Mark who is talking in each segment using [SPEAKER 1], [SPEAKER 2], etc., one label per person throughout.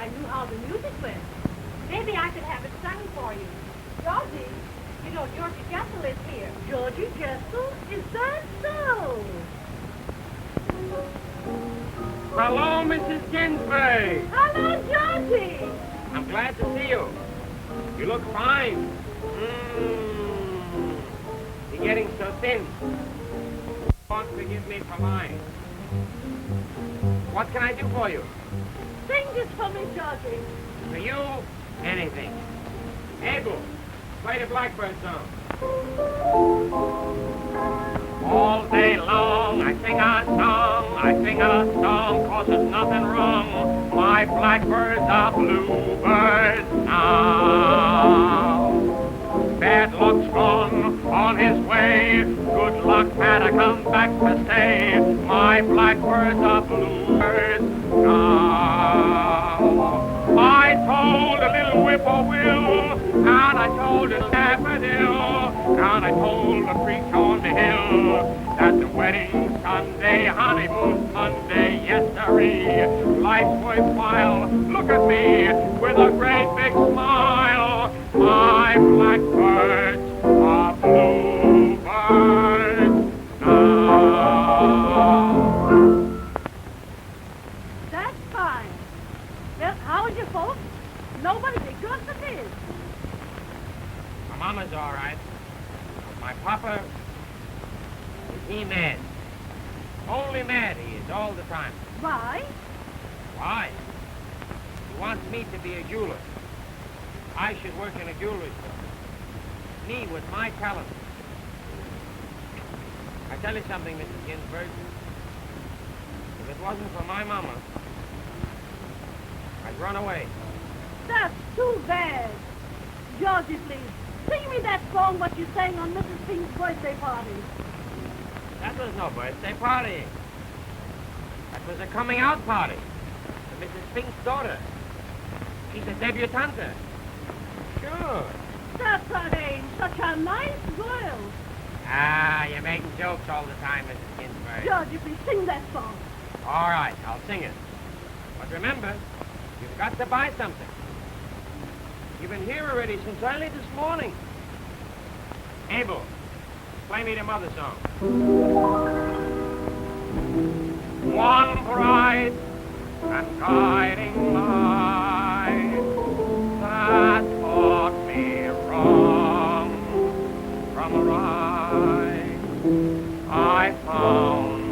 [SPEAKER 1] knew how the music went. Maybe I could have it sung for you. Georgie, you know Georgie Jessel is here. Georgie Jessel? Is that so?
[SPEAKER 2] Hello, Mrs. Ginsburg.
[SPEAKER 1] Hello, Georgie.
[SPEAKER 2] I'm glad to see you. You look fine. You're getting so thin. Won't forgive me for lying. What can I do for you?
[SPEAKER 1] Sing this for me, Georgie.
[SPEAKER 2] For you, anything. Abel, play the Blackbird song. All day long I sing a song, 'cause there's nothing wrong. My blackbirds are bluebirds now. Bad luck's gone on his way. Good luck had to come back to stay. My blackbirds are bluebirds now. I told a little whippoorwill, and I told a daffodil, and I told a creek on the hill that the wedding Sunday, honeymoon Monday, yes sirree, life's worthwhile. Look at me with a great big smile. My blackbirds are bluebirds now.
[SPEAKER 1] That's fine. Well, how's your folks? Nobody be good for this.
[SPEAKER 2] My mama's all right. My papa, he mad. Only mad he is all the time.
[SPEAKER 1] Why?
[SPEAKER 2] Why? He wants me to be a jeweler. I should work in a jewelry store. Me with my talent. I tell you something, Mrs. Ginsburg. If it wasn't for my mama, I'd run away.
[SPEAKER 1] That's too bad. Georgie, please, sing me that song what you sang on Mrs. Pink's birthday party.
[SPEAKER 2] That was no birthday party. That was a coming out party for Mrs. Pink's daughter. She's a debutante. Sure.
[SPEAKER 1] That's her name. Such a nice girl.
[SPEAKER 2] Ah, you're making jokes all the time, Mrs. Ginsburg.
[SPEAKER 1] Georgie, please sing that song.
[SPEAKER 2] All right, I'll sing it. But remember, you've got to buy something. You've been here already since early this morning. Abel, play me the mother song. One bright and guiding light that taught me wrong from right, I found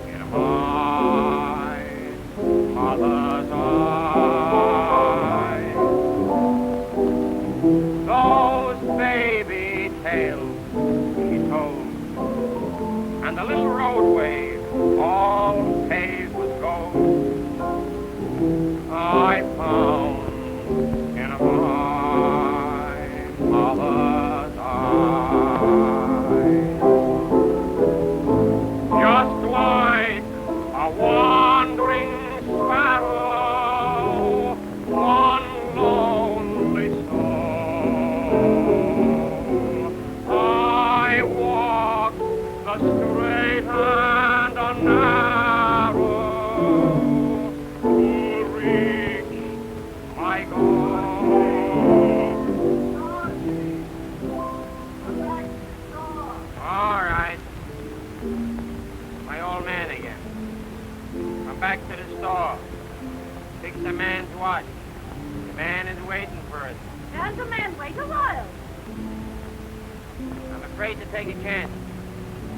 [SPEAKER 2] in my mother's eyes. Those baby tales she told, and the little roadway all paved with gold, I found in my mother's eyes. Just like a wandering sparrow, one lonely soul, I walk the straight and the narrow to reach my goal. All right. My old man again. Come back to the store. Fix the man's watch. The man is waiting for us.
[SPEAKER 1] And the man wait a while.
[SPEAKER 2] I'm afraid to take a chance.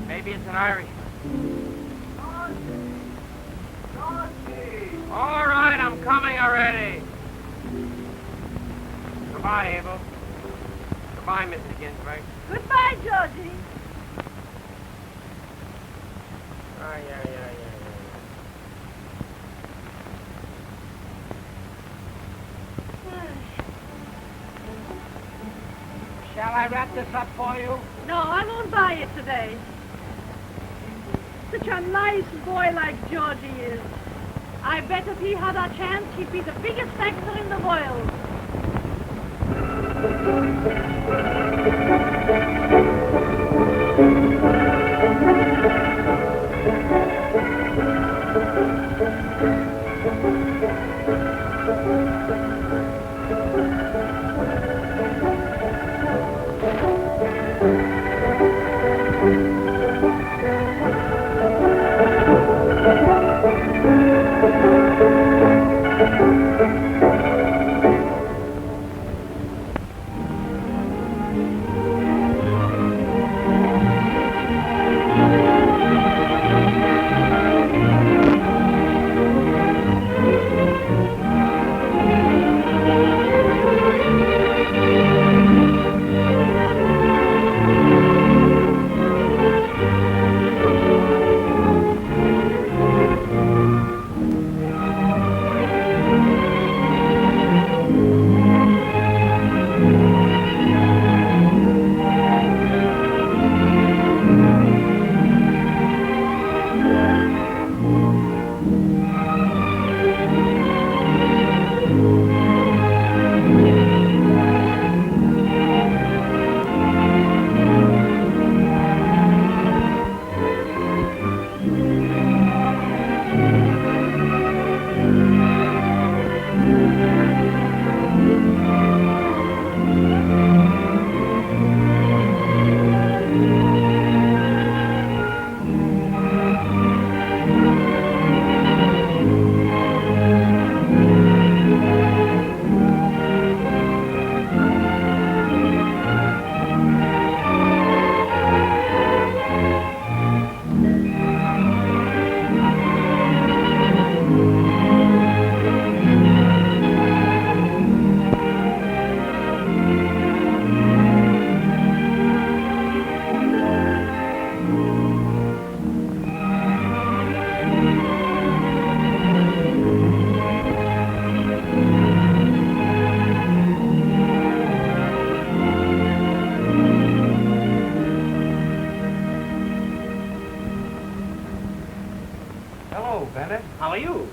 [SPEAKER 2] Maybe it's an Irishman. All right, I'm coming already. Goodbye, Abel. Goodbye, Mrs. Ginsburg.
[SPEAKER 1] Goodbye, Georgie.
[SPEAKER 2] Yeah. Shall I wrap this up for you?
[SPEAKER 1] No, I won't buy it today. Such a nice boy like Georgie is. I bet if he had a chance, he'd be the biggest actor in the world.
[SPEAKER 3] Hello, Bennett.
[SPEAKER 4] How are you?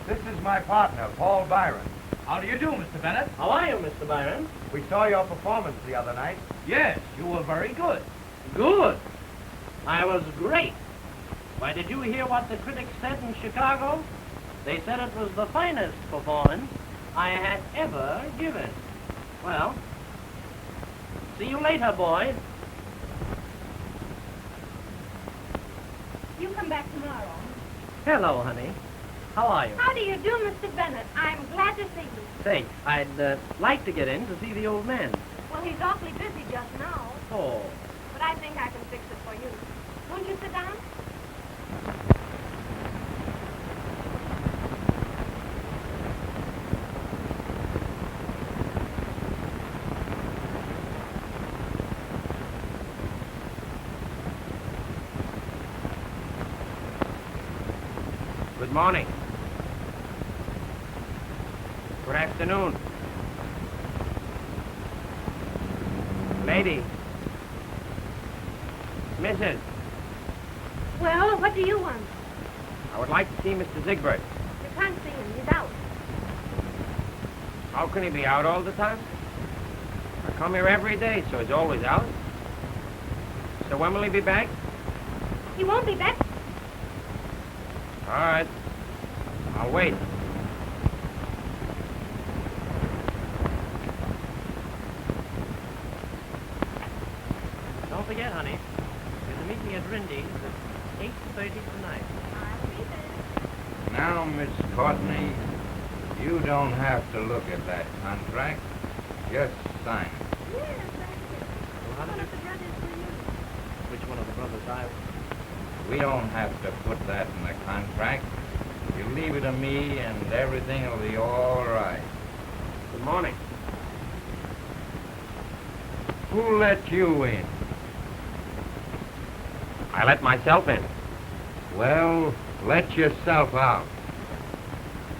[SPEAKER 3] This is my partner, Paul Byron.
[SPEAKER 4] How do you do, Mr. Bennett? How are you, Mr. Byron?
[SPEAKER 3] We saw your performance the other night.
[SPEAKER 4] Yes, you were very good. Good? I was great. Why, did you hear what the critics said in Chicago? They said it was the finest performance I had ever given. Well, see you later, boys.
[SPEAKER 1] You come back tomorrow.
[SPEAKER 4] Hello, honey. How are you?
[SPEAKER 1] How do you do, Mr. Bennett? I'm glad to see you.
[SPEAKER 4] Say, I'd like to get in to see the old man.
[SPEAKER 1] Well, he's awfully busy just now,
[SPEAKER 4] Oh.
[SPEAKER 1] but I think I can fix it for you. Won't you sit down?
[SPEAKER 2] Good morning. Good afternoon. Lady. Mrs.
[SPEAKER 1] Well, what do you want?
[SPEAKER 2] I would like to see Mr. Zigbert.
[SPEAKER 1] You can't see him. He's out.
[SPEAKER 2] How can he be out all the time? I come here every day, so he's always out. So when will he be back?
[SPEAKER 1] He won't be back.
[SPEAKER 2] All right. I'll wait.
[SPEAKER 4] Don't forget, honey, there's a meeting at Rindy's at 8:30 tonight.
[SPEAKER 1] I'll be there.
[SPEAKER 3] Now, Miss Courtney, you don't have to look at that contract. Just sign it.
[SPEAKER 1] Yes, that's it.
[SPEAKER 4] Well, how
[SPEAKER 1] One
[SPEAKER 4] did
[SPEAKER 1] of the brothers for you.
[SPEAKER 4] Which one of the brothers died?
[SPEAKER 3] We don't have to put that in the contract. You leave it to me and everything will be all right.
[SPEAKER 2] Good morning.
[SPEAKER 3] Who let you in?
[SPEAKER 2] I let myself in.
[SPEAKER 3] Well, let yourself out.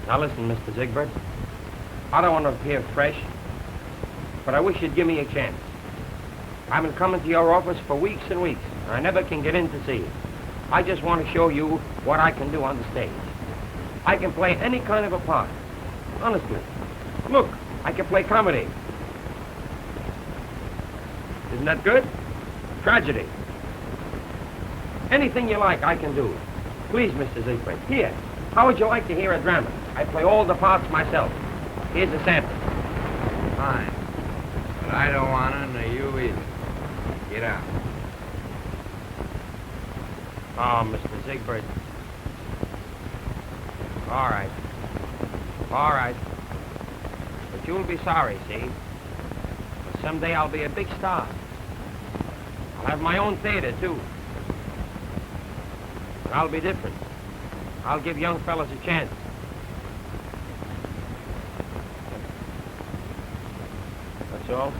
[SPEAKER 2] Now listen, Mr. Zigbert. I don't want to appear fresh, but I wish you'd give me a chance. I've been coming to your office for weeks and weeks, and I never can get in to see you. I just want to show you what I can do on the stage. I can play any kind of a part. Honestly. Look, I can play comedy. Isn't that good? Tragedy. Anything you like, I can do. Please, Mr. Zigbert. Here, how would you like to hear a drama? I play all the parts myself. Here's a sample.
[SPEAKER 3] Fine. But I don't want to, nor you either. Get out.
[SPEAKER 2] Oh, Mr. Zigbert. All right. All right. But you'll be sorry, see? But someday I'll be a big star. I'll have my own theater, too. And I'll be different. I'll give young fellas a chance. That's all?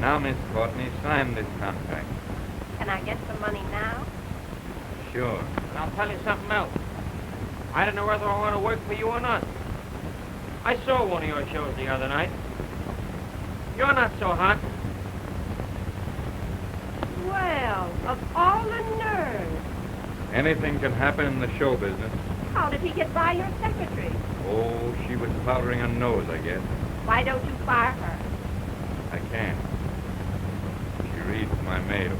[SPEAKER 3] Now, Miss Courtney, sign this contract.
[SPEAKER 1] Can I get some money now?
[SPEAKER 3] Sure.
[SPEAKER 2] And I'll tell you something else. I don't know whether I want to work for you or not. I saw one of your shows the other night. You're not so hot.
[SPEAKER 1] Well, of all the nerve.
[SPEAKER 3] Anything can happen in the show business.
[SPEAKER 1] How did he get by your secretary?
[SPEAKER 3] Oh, she was powdering her nose, I guess.
[SPEAKER 1] Why don't you fire her?
[SPEAKER 3] I can't. She reads my mail.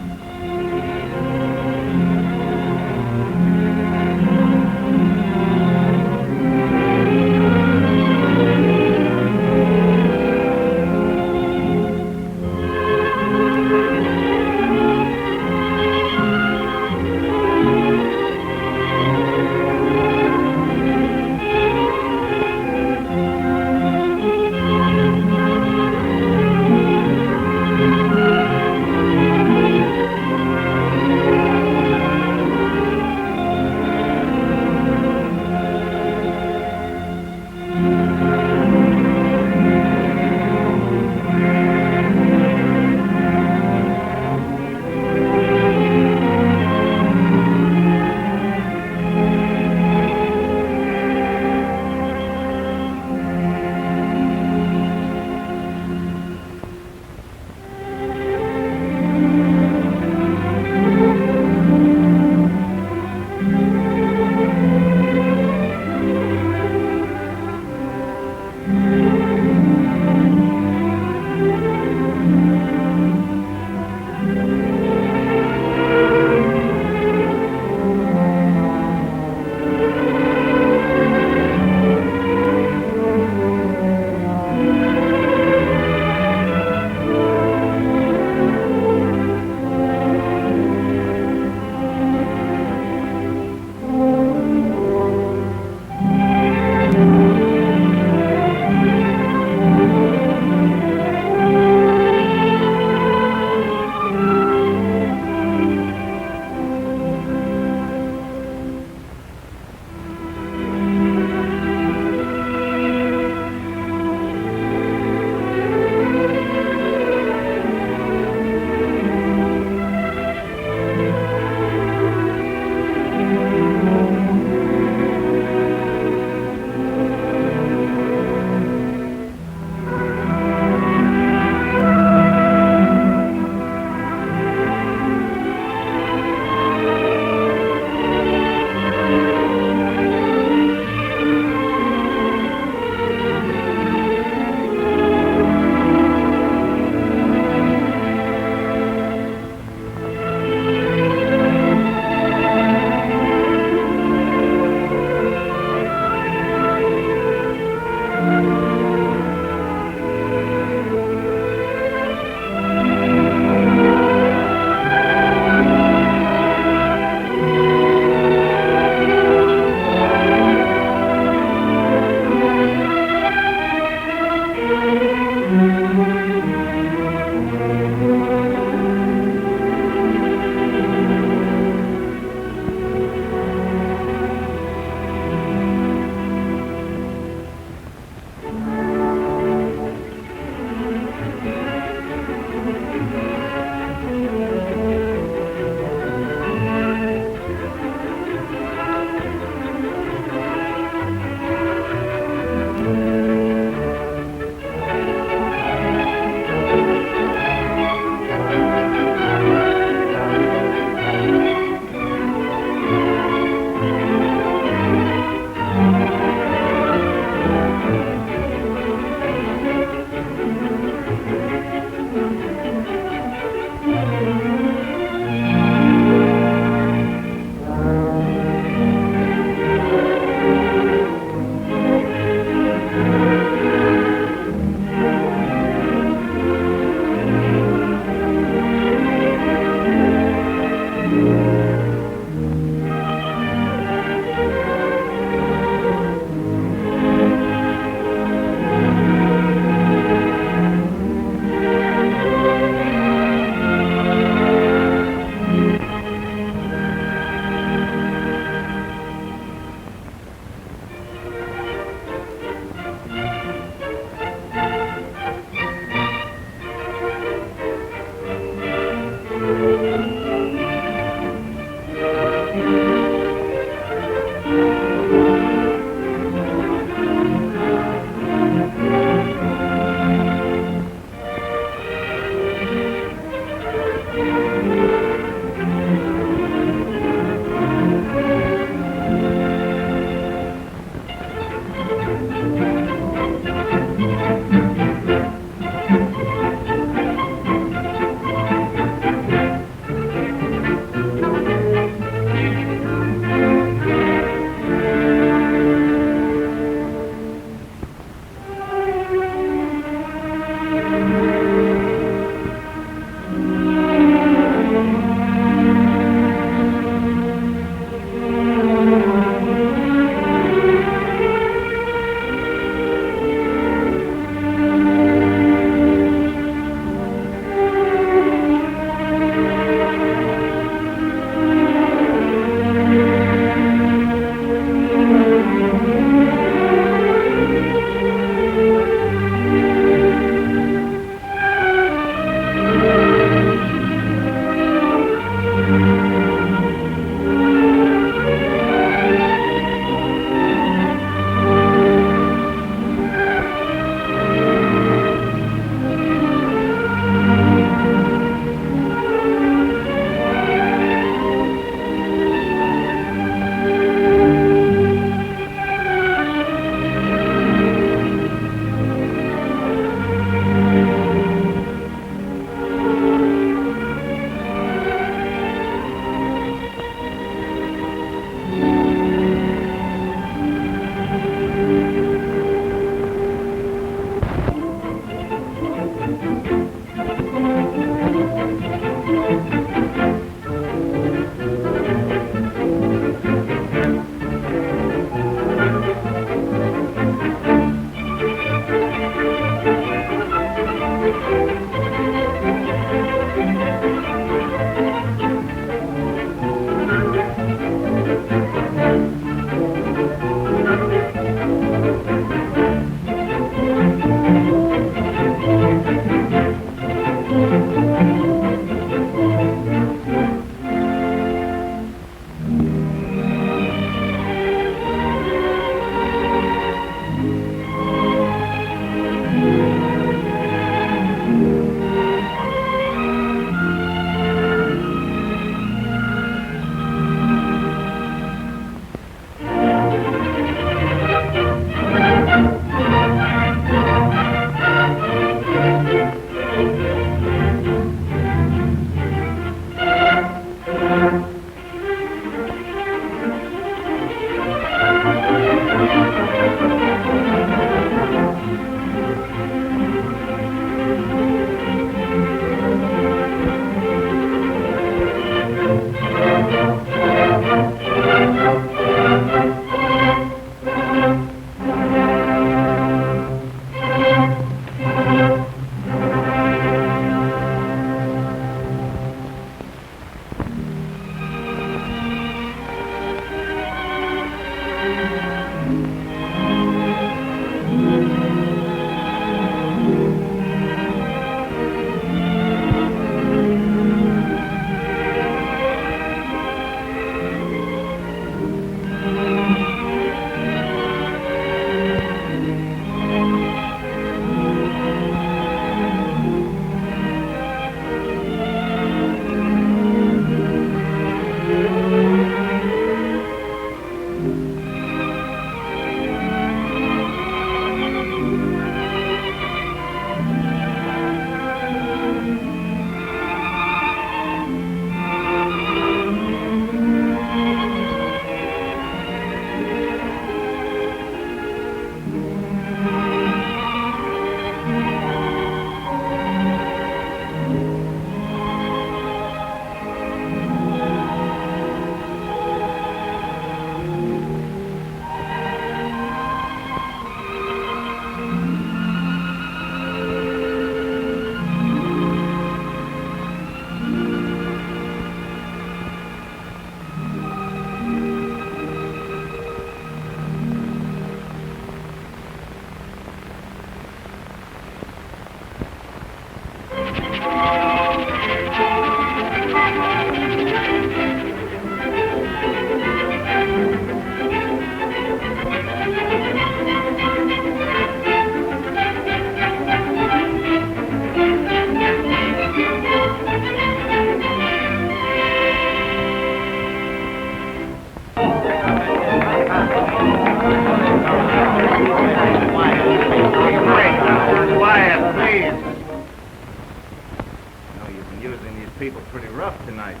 [SPEAKER 3] amateur nights.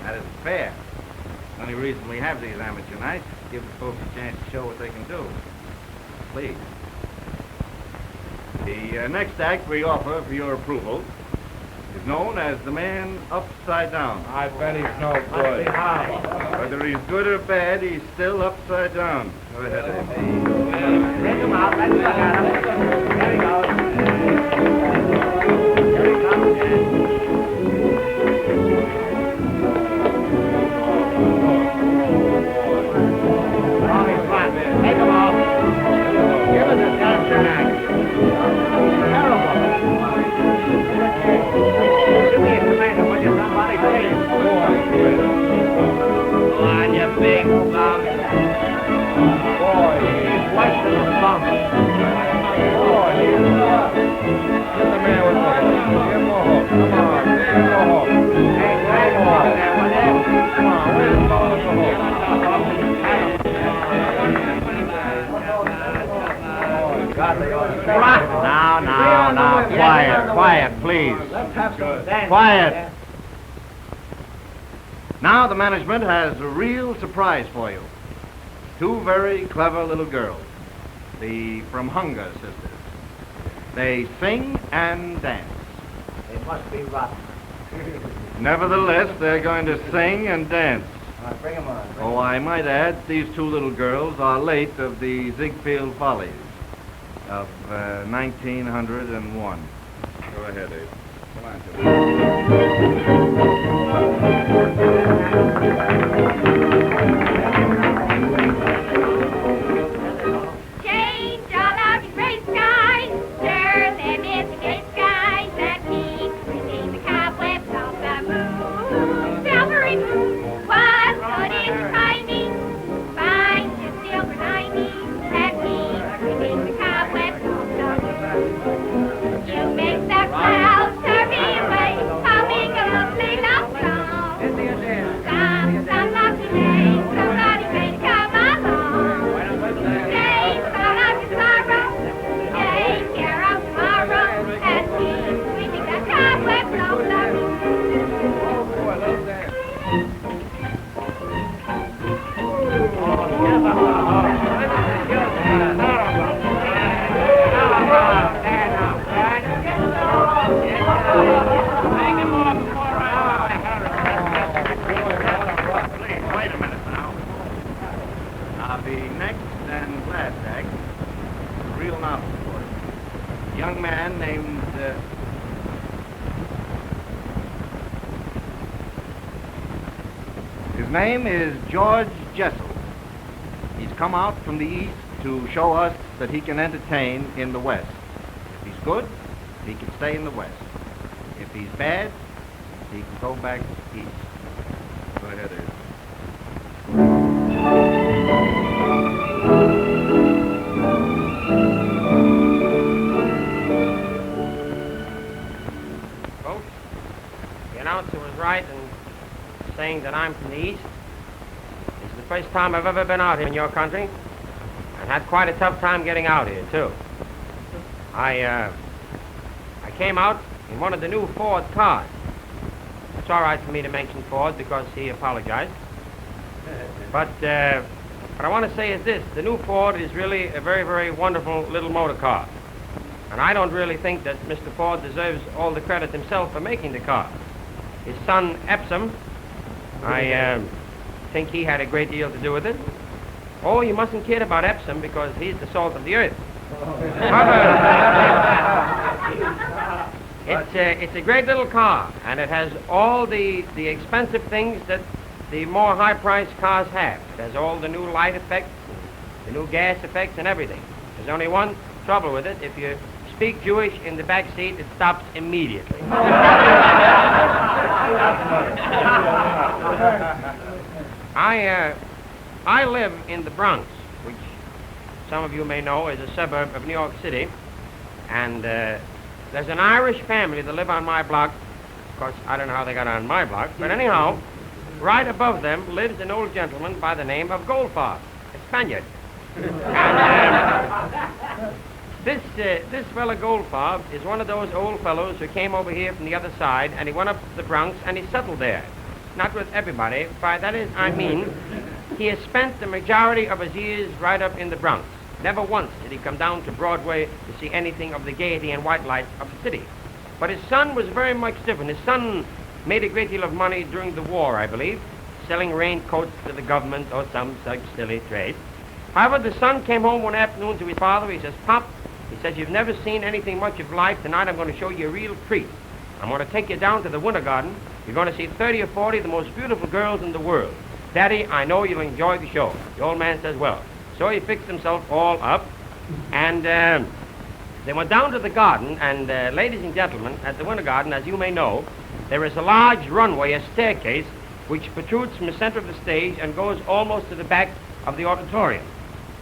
[SPEAKER 3] That isn't fair. The only reason we have these amateur nights is to give the folks a chance to show what they can do. Please. The next act we offer for your approval is known as the man upside down.
[SPEAKER 5] I bet he's no good.
[SPEAKER 3] Whether he's good or bad, he's still upside down. Go ahead, Abe.
[SPEAKER 4] Bring him out. Let's look at him. There he goes. Here he comes. Oh, he's flat. Take him off. Give us a dancer act. Terrible. Give me a tomato, will you, somebody, please? Go on, you big bum. Boy, he's worse than a bum.
[SPEAKER 5] Boy, he's get the man with the hook. Give him a hook. Come on, give him a hook.
[SPEAKER 4] Hey, drag him off there, will you?
[SPEAKER 5] Come on, where's the ball with the hook?
[SPEAKER 3] Now, quiet, please.
[SPEAKER 4] Let's have some dance.
[SPEAKER 3] Quiet. Now the management has a real surprise for you. Two very clever little girls, the from Hunger sisters. They sing and dance.
[SPEAKER 4] They must be rotten.
[SPEAKER 3] Nevertheless, they're going to sing and dance.
[SPEAKER 4] All right, bring them on.
[SPEAKER 3] Oh, I might add, these two little girls are late of the Ziegfeld Follies of 1901. Go ahead, Abe. Come on,
[SPEAKER 1] Change all of your gray skies, stir them into gay skies that keep sweeping the cobwebs off the moon. Silvery moon was good in your timing, fine to silver lining that keep sweeping the cobwebs off the moon. You make the clouds hurry away, humming a lovely love song. Some lucky day, somebody may come along. Take all of your sorrow, take care of tomorrow, and keep sweeping the cobwebs off the roof.
[SPEAKER 3] Please, wait a minute now. Now, the next and last act, a real novel for you. A young man named... His name is Georgie Jessel. He's come out from the East to show us that he can entertain in the West. If he's good, he can stay in the West. If he's bad, he can go back East. Go ahead, Ed.
[SPEAKER 6] Folks, the announcer was right in saying that I'm from the East. This is the first time I've ever been out here in your country, and had quite a tough time getting out here, too. I came out in one of the new Ford cars. It's all right for me to mention Ford because he apologized. But what I want to say is this. The new Ford is really a very, very wonderful little motor car. And I don't really think that Mr. Ford deserves all the credit himself for making the car. His son, Epsom, I think he had a great deal to do with it. Oh, you mustn't kid about Epsom because he's the salt of the earth. It's a great little car, and it has all the expensive things that the more high-priced cars have. It has all the new light effects, the new gas effects, and everything. There's only one trouble with it. If you speak Jewish in the back seat, it stops immediately. I live in the Bronx, which some of you may know is a suburb of New York City, and there's an Irish family that live on my block. Of course, I don't know how they got on my block, but anyhow, right above them lives an old gentleman by the name of Goldfarb, a Spaniard. And this this fella Goldfarb is one of those old fellows who came over here from the other side, and he went up to the Bronx, and he settled there. Not with everybody. By that is, I mean, he has spent the majority of his years right up in the Bronx. Never once did he come down to Broadway to see anything of the gaiety and white lights of the city. But his son was very much different. His son made a great deal of money during the war, I believe, selling raincoats to the government or some such silly trade. However, the son came home one afternoon to his father. He says, "Pop," he says, "you've never seen anything much of life. Tonight I'm going to show you a real treat. I'm going to take you down to the Winter Garden. You're going to see 30 or 40 of the most beautiful girls in the world. Daddy, I know you'll enjoy the show." The old man says, "Well." So he fixed himself all up, and they went down to the garden, and ladies and gentlemen, at the Winter Garden, as you may know, there is a large runway, a staircase, which protrudes from the center of the stage and goes almost to the back of the auditorium.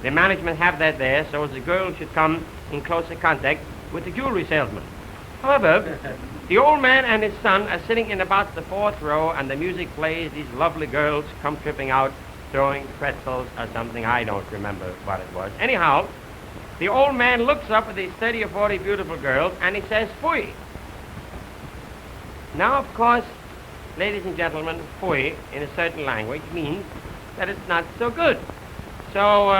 [SPEAKER 6] The management have that there so as the girls should come in closer contact with the jewelry salesman. However, the old man and his son are sitting in about the 4th row, and the music plays. These lovely girls come tripping out, throwing pretzels or something. I don't remember what it was. Anyhow, the old man looks up at these 30 or 40 beautiful girls, and he says, "Fui." Now, of course, ladies and gentlemen, fui, in a certain language, means that it's not so good. So,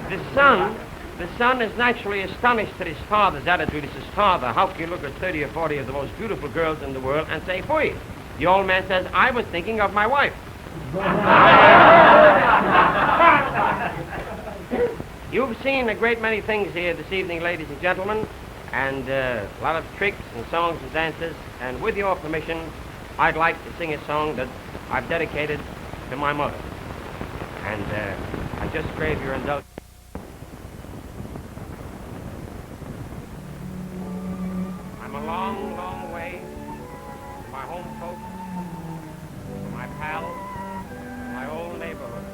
[SPEAKER 6] the son is naturally astonished at his father's attitude. He says, "Father, how can you look at 30 or 40 of the most beautiful girls in the world and say, fui?" The old man says, "I was thinking of my wife." You've seen a great many things here this evening, ladies and gentlemen, and a lot of tricks and songs and dances, and with your permission, I'd like to sing a song that I've dedicated to my mother. And I just crave your indulgence. I'm a long, long way from my home folks, from my pals, from my old neighborhood.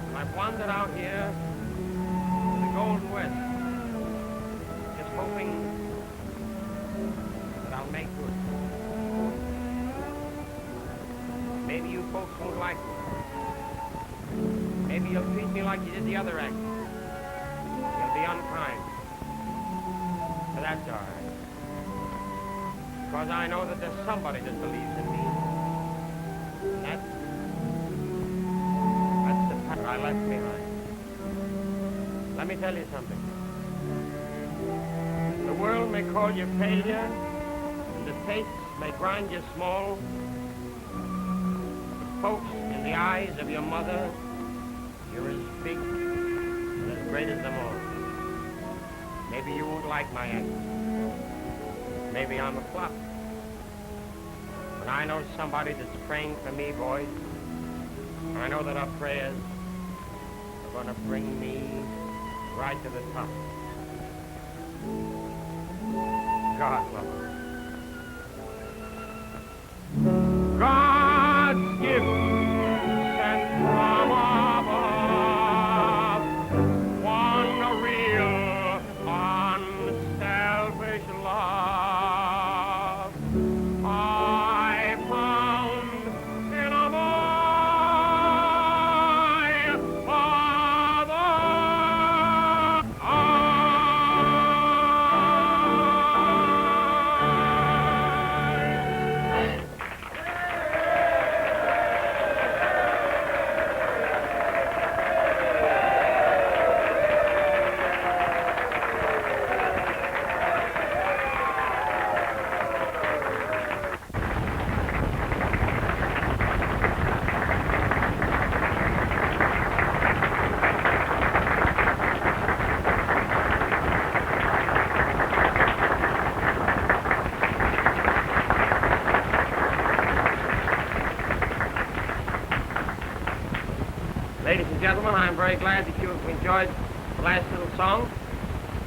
[SPEAKER 6] And I've wandered out here to the Golden West, just hoping that I'll make good. Maybe you folks won't like me. Maybe you'll treat me like you did the other act. You'll be unkind. But that's all right. Because I know that there's somebody that believes in me. And that's the pattern I left behind. Let me tell you something. The world may call you failure, and the tastes may grind you small. But folks, in the eyes of your mother, you're as big and as great as them all. Maybe you won't like my act. Maybe I'm a flop. But I know somebody that's praying for me, boys. And I know that our prayers are going to bring me right to the top. God love us. God's gift sent from above, one real, unselfish love. I found in a my Father. Ladies and gentlemen, I'm very glad that you've enjoyed the last little song.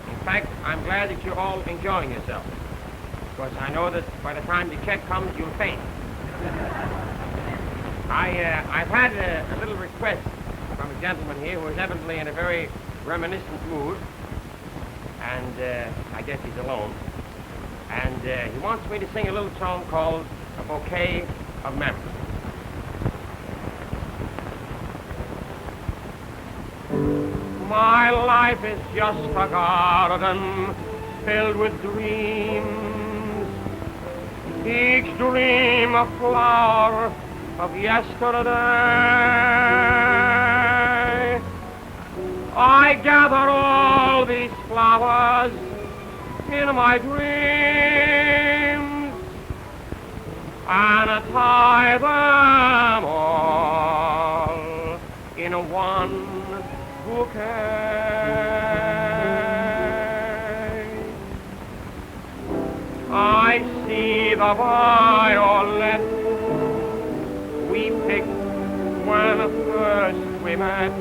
[SPEAKER 6] In fact, I'm glad that you're all enjoying yourself. Because I know that by the time the check comes, you'll faint. I've had a little request from a gentleman here who is evidently in a very reminiscent mood. And I guess he's alone. And he wants me to sing a little song called A Bouquet of Memories.
[SPEAKER 2] My life is just a garden filled with dreams. Each dream a flower of yesterday. I gather all these flowers in my dreams and tie them all in one bouquet. I see the violet we picked when first we met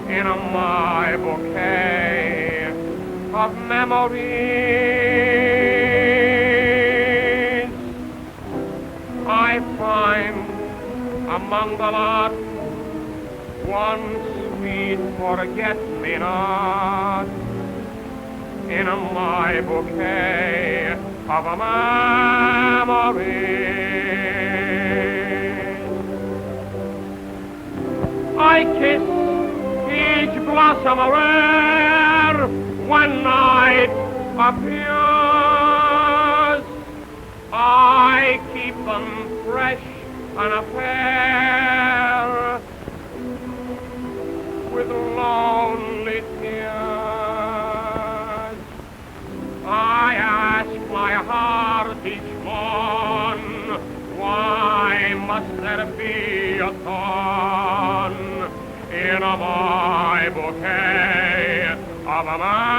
[SPEAKER 2] in my bouquet of memories. I find among the lot one sweet forget-me-not in my bouquet of memories. I kiss each blossom rare when night appears. I keep them fresh and fair with lonely tears. I ask my heart each morn, why must there be a thorn in my bouquet of memories?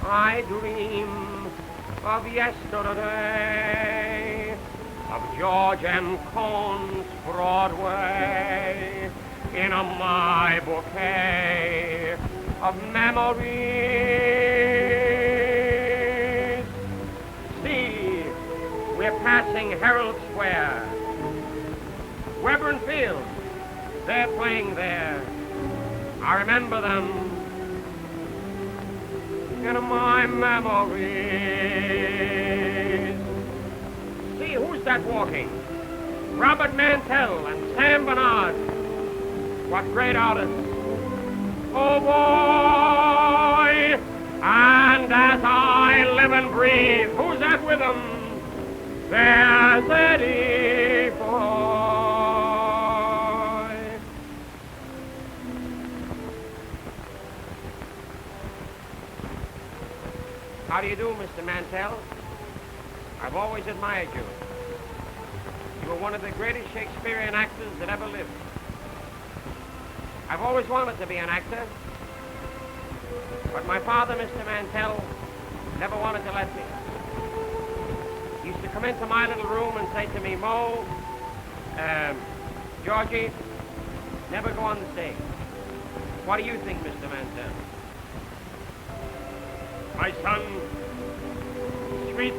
[SPEAKER 2] I dream of yesterday, of George M. Cohn's Broadway, in my bouquet of memories. See, we're passing Herald Square. Weber and Field, they're playing there. I remember them in my memories. See, who's that walking? Robert Mantell and Sam Bernard. What great artists. Oh boy, and as I live and breathe, who's that with them? There's Eddie Boy. How do you do, Mr. Mantell? I've always admired you. You were one of the greatest Shakespearean actors that ever lived. I've always wanted to be an actor, but my father, Mr. Mantell, never wanted to let me. He used to come into my little room and say to me, Mo, Georgie, never go on the stage. What do you think, Mr. Mantell?
[SPEAKER 7] My son, sweet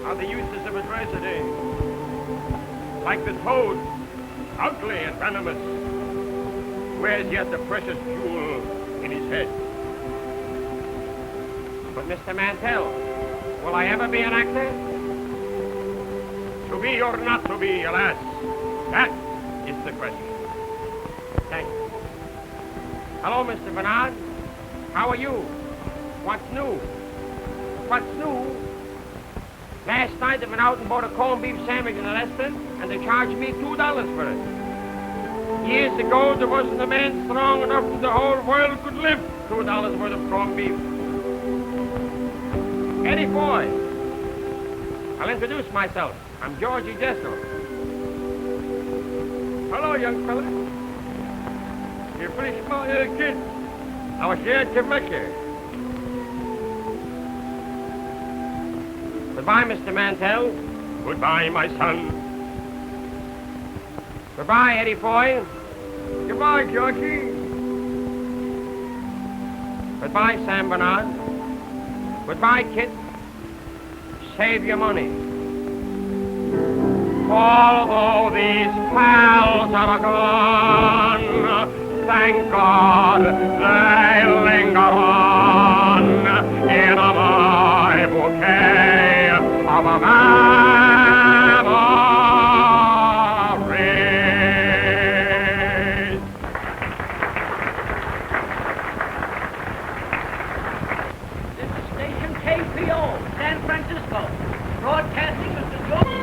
[SPEAKER 7] are the uses of adversity. Like the toad, ugly and venomous, wears yet the precious jewel in his head.
[SPEAKER 2] But Mr. Mantell, will I ever be an actor?
[SPEAKER 7] To be or not to be, alas, that is the question.
[SPEAKER 2] Thank you. Hello, Mr. Bernard. How are you? What's new? What's new? Last night I went out and bought a corned beef sandwich in Leicester, and they charged me $2 for it. Years ago, there wasn't a man strong enough in the whole world could lift $2 worth of corned beef. Eddie Foy. I'll introduce myself. I'm Georgie Jessel.
[SPEAKER 7] Hello, young fella. You're pretty smart kid. I was here to meet you.
[SPEAKER 2] Goodbye, Mr. Mantell.
[SPEAKER 7] Goodbye, my son.
[SPEAKER 2] Goodbye, Eddie Foy.
[SPEAKER 7] Goodbye, Georgie.
[SPEAKER 2] Goodbye, Sam Bernard. Goodbye, Kit. Save your money. Although these pals are gone, thank God they linger on in my book. of a memory.
[SPEAKER 4] This is station KPO, San Francisco. Broadcasting Mr. George.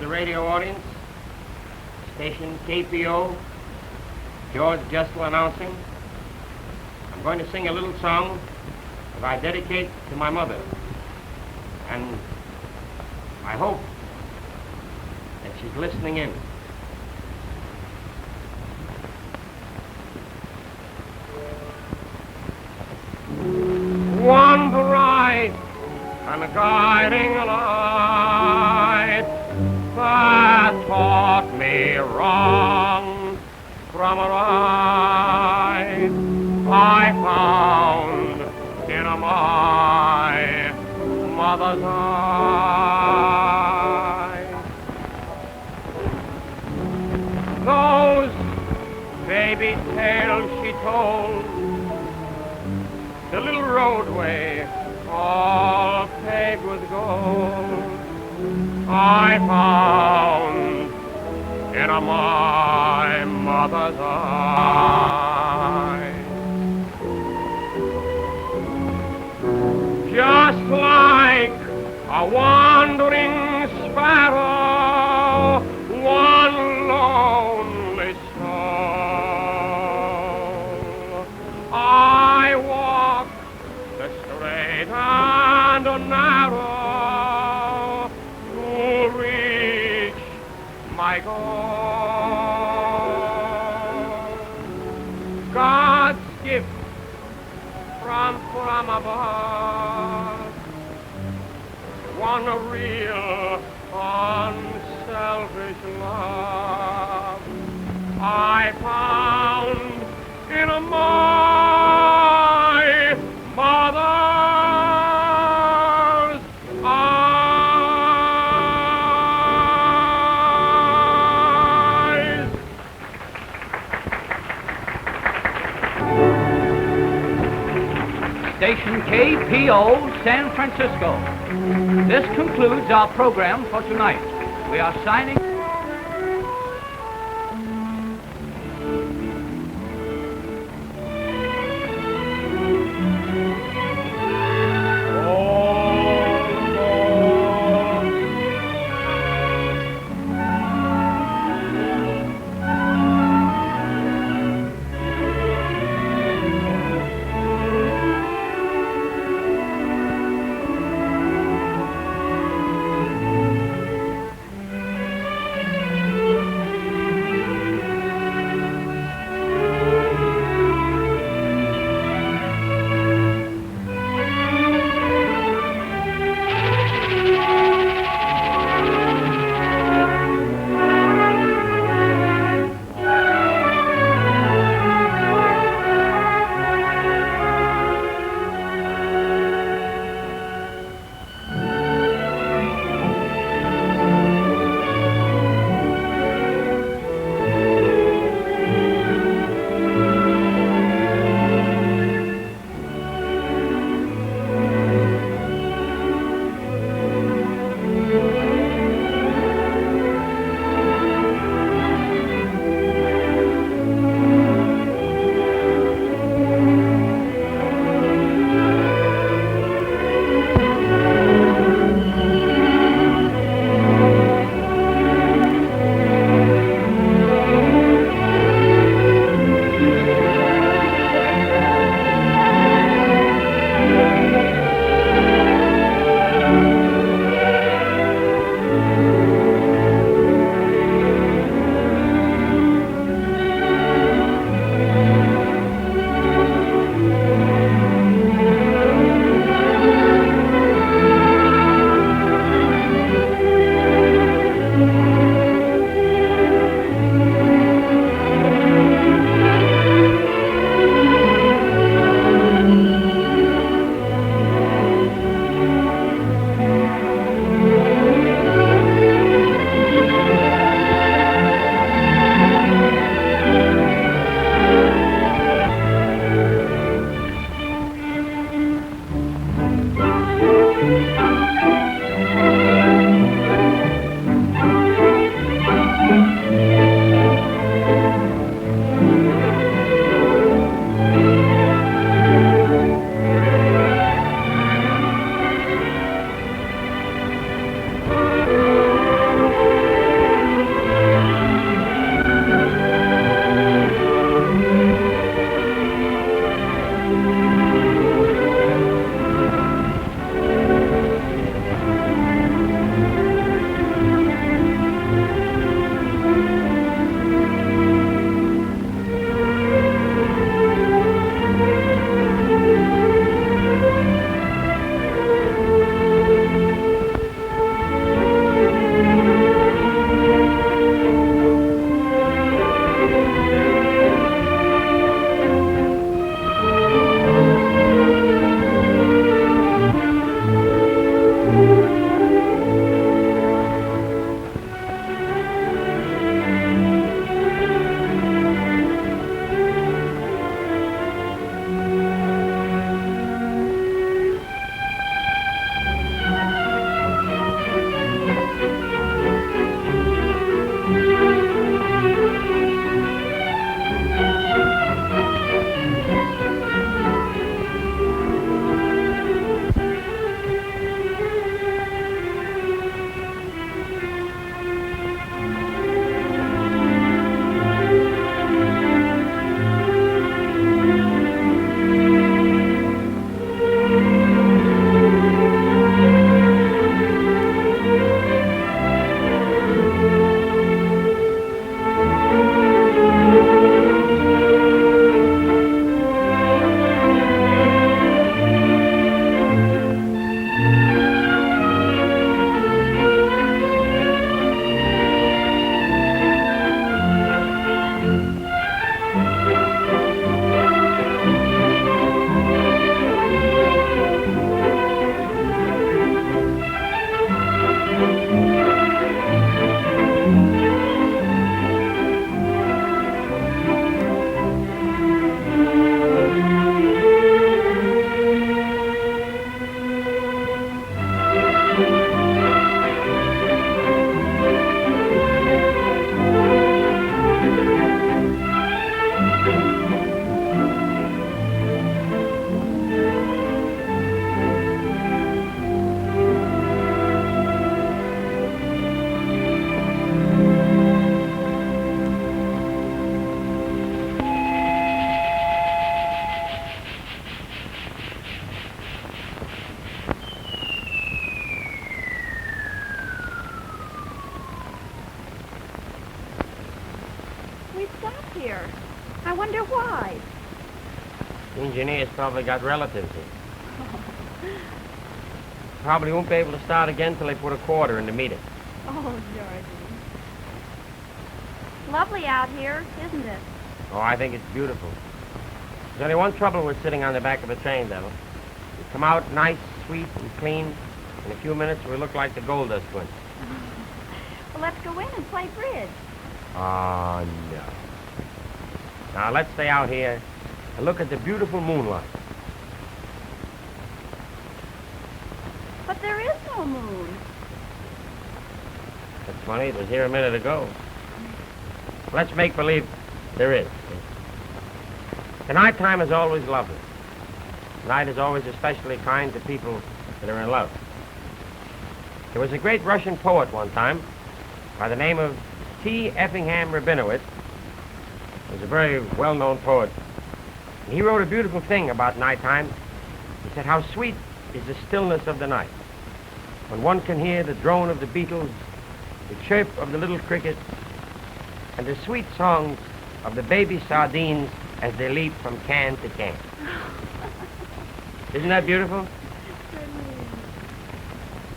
[SPEAKER 6] the radio audience. Station KPO, George Jessel announcing. I'm going to sing a little song that I dedicate to my mother. And I hope that she's listening in. One bright and guiding light that taught me wrong from right, I found in my mother's eyes. Those baby tales she told, the little roadway all paved with gold, I found in my mother's eyes. Just like a wandering sparrow, one lonely soul, I walk the straight and narrow to reach my goal. God's gift from above, one real unselfish love I found in my mother's eyes.
[SPEAKER 8] Station KPO, San Francisco. This concludes our program for tonight. We are signing.
[SPEAKER 1] always stop here. I wonder why.
[SPEAKER 6] The engineer's probably got relatives here. Probably won't be able to start again till they put a quarter in to meet it.
[SPEAKER 1] Oh, Georgie. Lovely out here, isn't it?
[SPEAKER 6] Oh, I think it's beautiful. There's only one trouble with sitting on the back of a train, though. You come out nice, sweet, and clean. In a few minutes, we look like the Gold Dust Twins.
[SPEAKER 1] Well, let's go in and play bridge.
[SPEAKER 6] Oh, no. Now, let's stay out here and look at the beautiful moonlight.
[SPEAKER 1] But there is no moon.
[SPEAKER 6] That's funny. It was here a minute ago. Let's make believe there is. The nighttime is always lovely. Night is always especially kind to people that are in love. There was a great Russian poet one time by the name of T. Effingham Rabinowitz. He was a very well-known poet. And he wrote a beautiful thing about nighttime. He said, how sweet is the stillness of the night, when one can hear the drone of the beetles, the chirp of the little crickets, and the sweet songs of the baby sardines as they leap from can to can. Isn't that beautiful?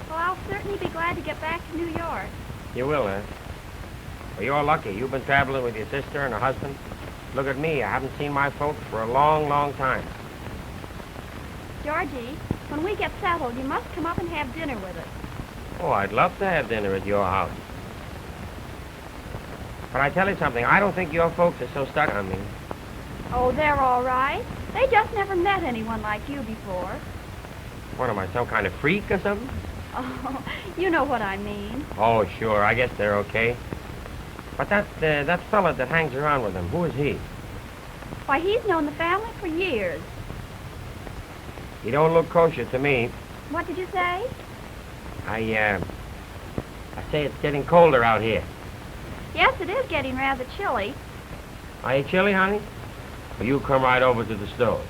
[SPEAKER 1] Well, I'll certainly be glad to get back to New York.
[SPEAKER 6] You will, eh? Well, you're lucky. You've been traveling with your sister and her husband. Look at me. I haven't seen my folks for a long, long time.
[SPEAKER 1] Georgie, when we get settled, you must come up and have dinner with us.
[SPEAKER 6] Oh, I'd love to have dinner at your house. But I tell you something, I don't think your folks are so stuck on me.
[SPEAKER 1] Oh, they're all right. They just never met anyone like you before.
[SPEAKER 6] What, am I, some kind of freak or something?
[SPEAKER 1] Oh, you know what I mean.
[SPEAKER 6] Oh, sure, I guess they're okay. But that fella that hangs around with them, who is he?
[SPEAKER 1] Why, he's known the family for years.
[SPEAKER 6] He don't look kosher to me.
[SPEAKER 1] What did you say?
[SPEAKER 6] I say it's getting colder out here.
[SPEAKER 1] Yes, it is getting rather chilly.
[SPEAKER 6] Are you chilly, honey? Well, you come right over to the stove.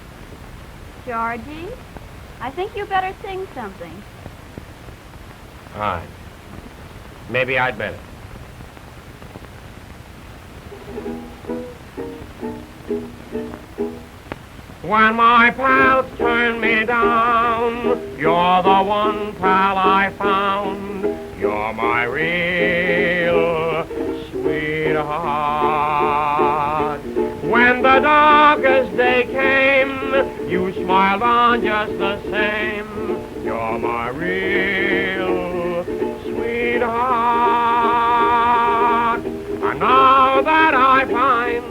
[SPEAKER 1] Georgie, I think you better sing something.
[SPEAKER 6] All right. Maybe I'd better. When my pals turn me down, you're the one pal I found. You're my real sweetheart. When the darkest day came, you smiled on just the same. You're my real sweetheart. And now that I find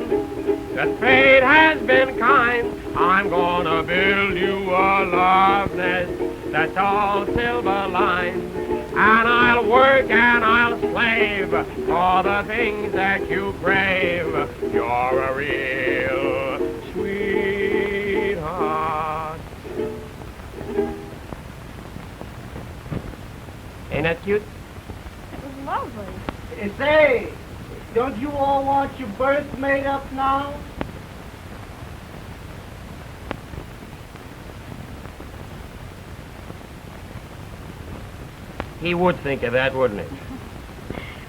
[SPEAKER 6] that fate has been kind, I'm gonna build you a love nest that's all silver lined. And I'll work and I'll slave for the things that you crave. You're a real sweetheart. Ain't that cute?
[SPEAKER 1] It was lovely.
[SPEAKER 9] Say, don't you all want your berths made up now?
[SPEAKER 6] He would think of that, wouldn't he?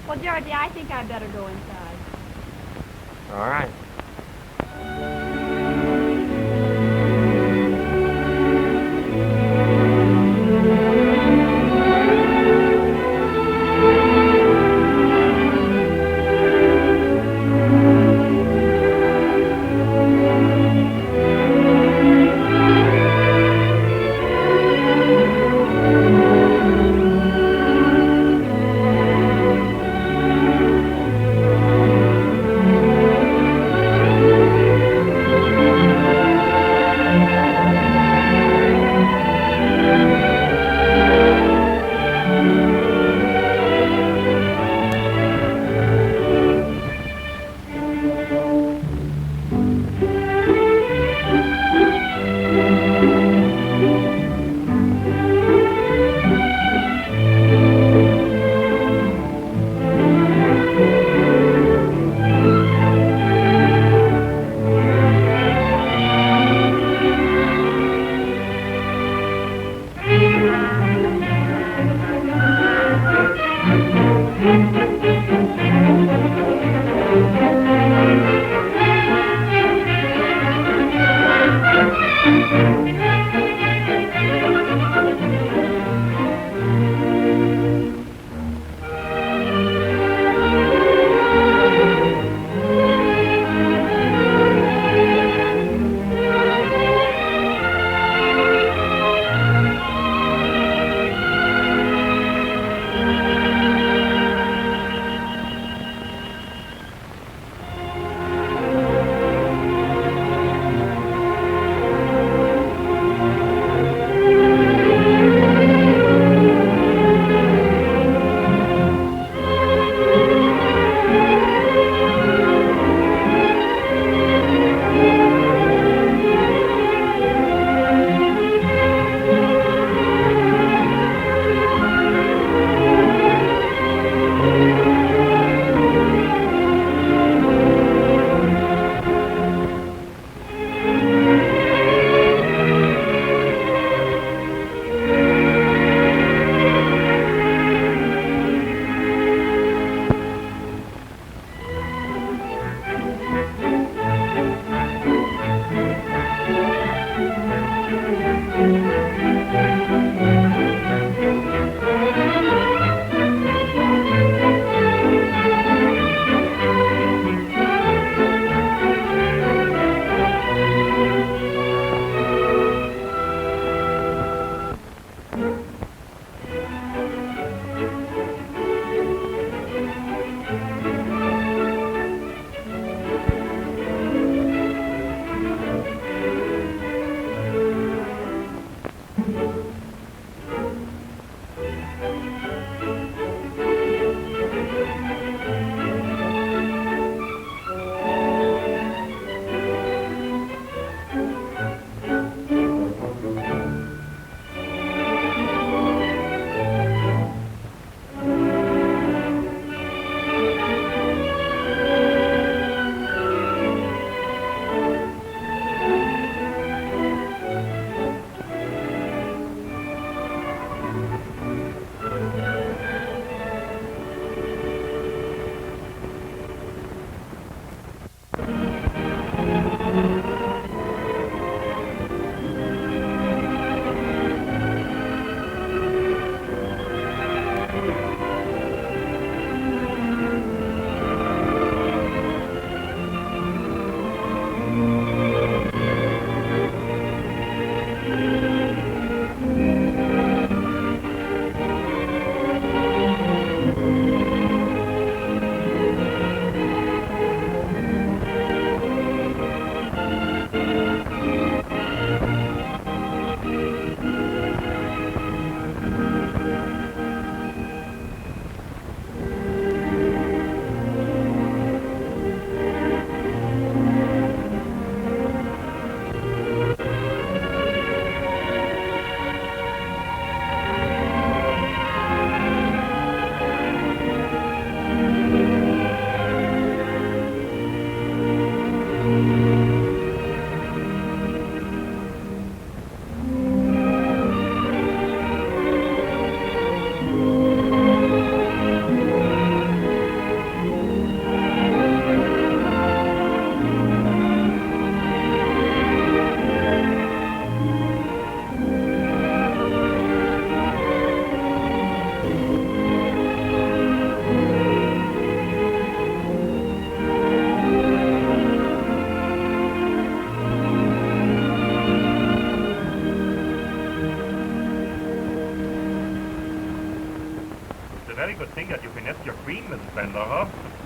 [SPEAKER 1] Well, Georgie, I think I'd better go inside.
[SPEAKER 6] All right.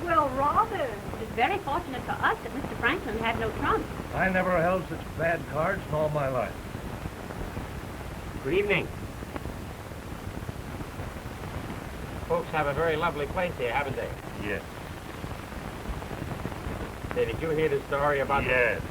[SPEAKER 1] Well, rather. It was very fortunate for us that Mr. Franklin had no trunk.
[SPEAKER 5] I never held such bad cards in all my life.
[SPEAKER 6] Good evening. Folks have a very lovely place here, haven't they?
[SPEAKER 7] Yes.
[SPEAKER 6] Say, did you hear the story about...
[SPEAKER 7] Yes.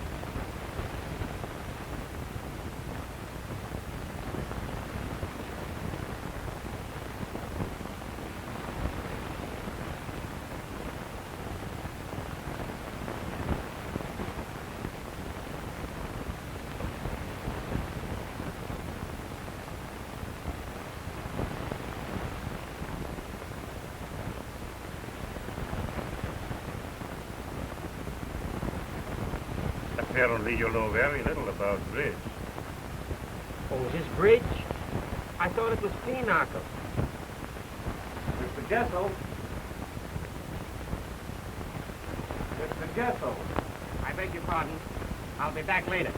[SPEAKER 7] Apparently you know very little about bridge.
[SPEAKER 6] Oh, is this bridge? I thought it was pinochle.
[SPEAKER 3] Mr. Jessel. Mr. Jessel.
[SPEAKER 6] I beg your pardon. I'll be back later.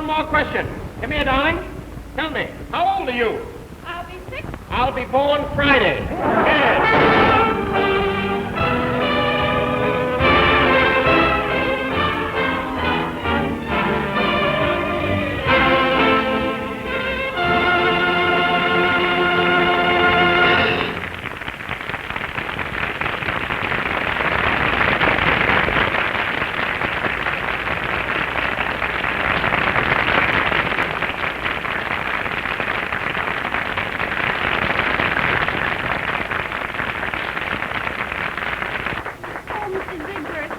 [SPEAKER 6] one more question. Come here, darling. Tell me, how old are you?
[SPEAKER 1] I'll be 6.
[SPEAKER 6] I'll be born Friday. Yes.
[SPEAKER 1] Oh, Mr. Zigbert,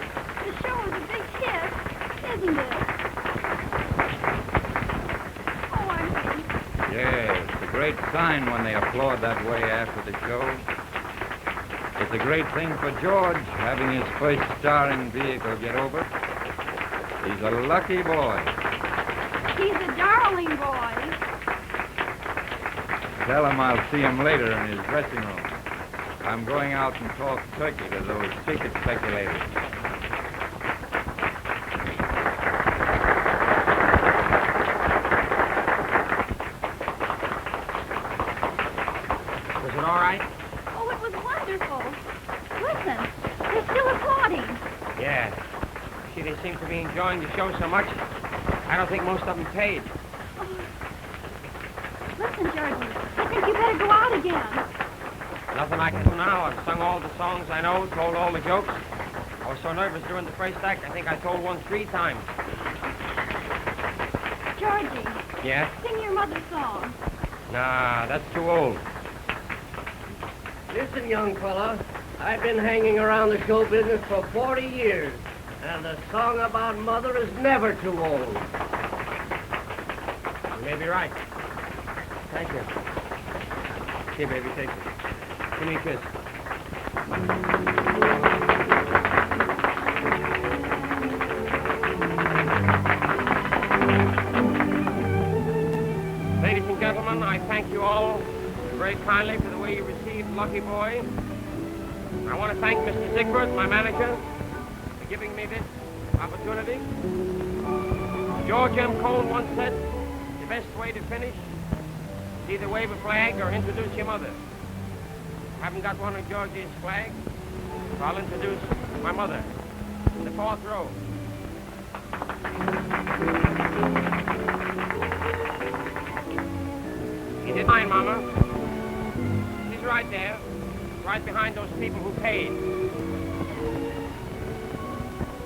[SPEAKER 1] the show is a big hit, isn't it? Oh, I'm happy.
[SPEAKER 5] Yes, it's a great sign when they applaud that way after the show. It's a great thing for George, having his first starring vehicle get over. He's a lucky boy.
[SPEAKER 1] He's a darling boy.
[SPEAKER 5] Tell him I'll see him later in his dressing room. I'm going out and talk turkey to those ticket speculators.
[SPEAKER 6] Was it all right?
[SPEAKER 1] Oh, it was wonderful. Listen, they're still applauding.
[SPEAKER 6] Yeah. See, they seem to be enjoying the show so much, I don't think most of them paid.
[SPEAKER 1] Oh. Listen, Georgie, I think you better go out again.
[SPEAKER 6] Nothing I can do now. I've sung all the songs I know, told all the jokes. I was so nervous during the first act, I think I told one 3 times.
[SPEAKER 1] Georgie,
[SPEAKER 6] Yeah?
[SPEAKER 1] sing your mother's song.
[SPEAKER 6] Nah, that's too old.
[SPEAKER 4] Listen, young fella, I've been hanging around the show business for 40 years, and the song about mother is never too old.
[SPEAKER 6] You may be right. Thank you. Here, baby, take it. Give me a kiss. Ladies and gentlemen, I thank you all very kindly for the way you received Lucky Boy. I want to thank Mr. Zigbert, my manager, for giving me this opportunity. George M. Cohn once said, the best way to finish is either wave a flag or introduce your mother. I haven't got one of Georgie's flags, so I'll introduce my mother in the 4th row. Is it mine, Mama? She's right there, right behind those people who paid.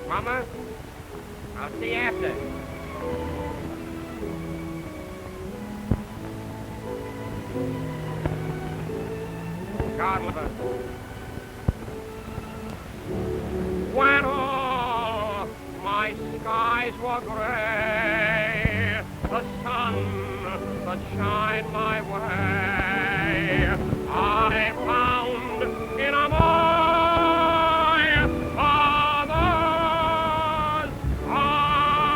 [SPEAKER 6] Mama, I'll see you after. God love us. When all my skies were gray, the sun that shine my way, I found in a my father's eyes.